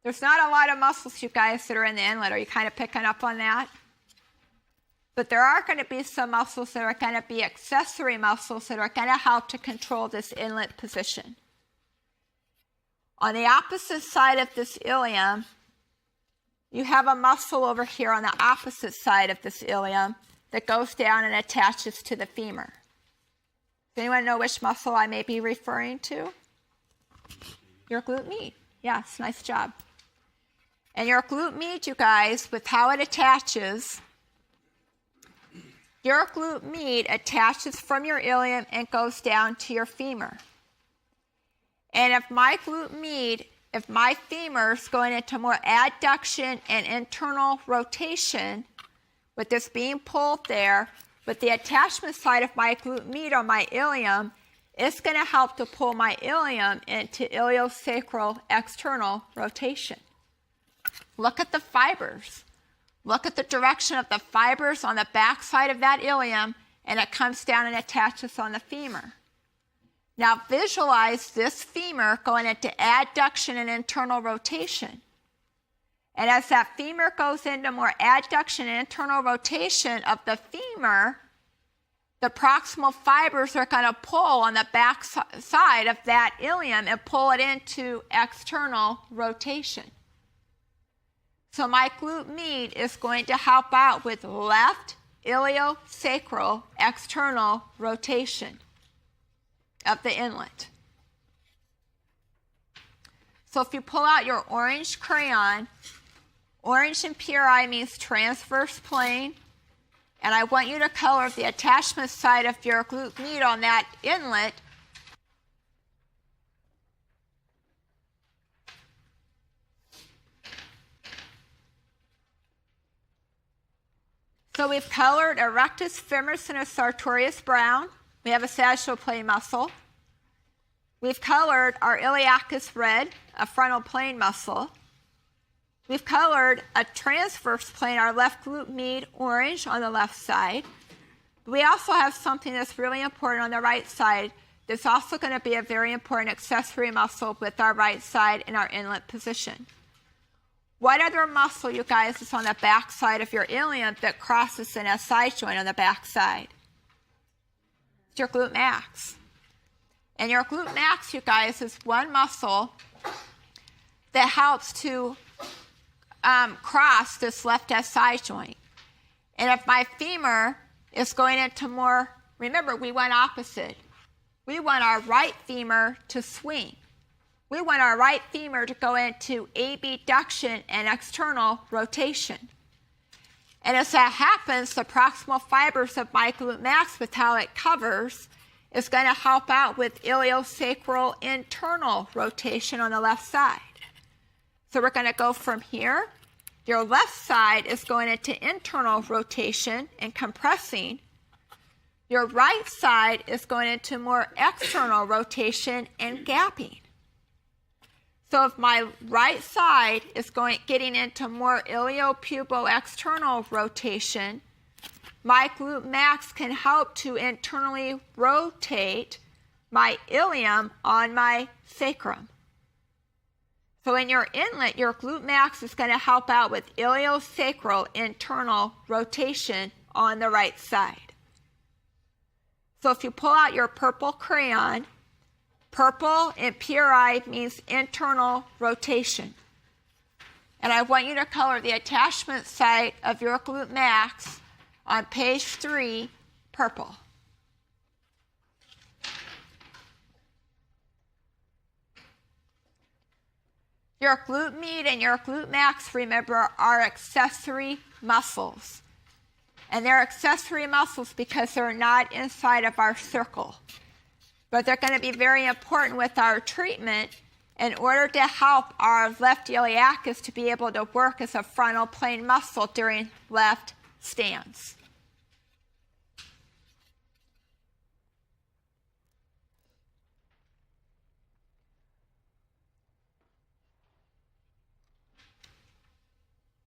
There's not a lot of muscles, you guys, that are in the inlet. Are you kind of picking up on that? But there are going to be some muscles that are going to be accessory muscles that are going to help to control this inlet position. On the opposite side of this ilium, you have a muscle over here on the opposite side of this ilium that goes down and attaches to the femur. Does anyone know which muscle I may be referring to? Your glute med. Yes, nice job. And your glute med, you guys, with how it attaches, your glute med attaches from your ilium and goes down to your femur. And if my glute med, if my femur is going into more adduction and internal rotation, with this being pulled there, with the attachment side of my glute med on my ilium, it's going to help to pull my ilium into iliosacral external rotation. Look at the fibers. Look at the direction of the fibers on the back side of that ilium, and it comes down and attaches on the femur. Now visualize this femur going into adduction and internal rotation. And as that femur goes into more adduction and internal rotation of the femur, the proximal fibers are going to pull on the back side of that ilium and pull it into external rotation. So my glute med is going to help out with left iliosacral external rotation of the inlet. So if you pull out your orange crayon, orange in PRI means transverse plane, and I want you to color the attachment side of your glute med on that inlet So we've colored a rectus femoris and a sartorius brown. We have a sagittal plane muscle. We've colored our iliacus red, a frontal plane muscle. We've colored a transverse plane, our left glute med, orange on the left side. We also have something that's really important on the right side that's also going to be a very important accessory muscle with our right side in our inlet position. What other muscle, you guys, is on the back side of your ilium that crosses in a side joint on the back side? It's your glute max. And your glute max, you guys, is one muscle that helps to cross this left SI joint. And if my femur is going into more, remember, we went opposite. We want our right femur to swing. We want our right femur to go into abduction and external rotation. And as that happens, the proximal fibers of my glute max, with how it covers, is going to help out with iliosacral internal rotation on the left side. So we're going to go from here. Your left side is going into internal rotation and compressing. Your right side is going into more external rotation and gapping. So if my right side is getting into more iliopubo-external rotation, my glute max can help to internally rotate my ilium on my sacrum. So in your inlet, your glute max is going to help out with iliosacral internal rotation on the right side. So if you pull out your purple crayon, purple in PRI means internal rotation. And I want you to color the attachment site of your glute max on page 3, purple. Your glute med and your glute max, remember, are accessory muscles. And they're accessory muscles because they're not inside of our circle. But they're going to be very important with our treatment in order to help our left iliacus to be able to work as a frontal plane muscle during left stance.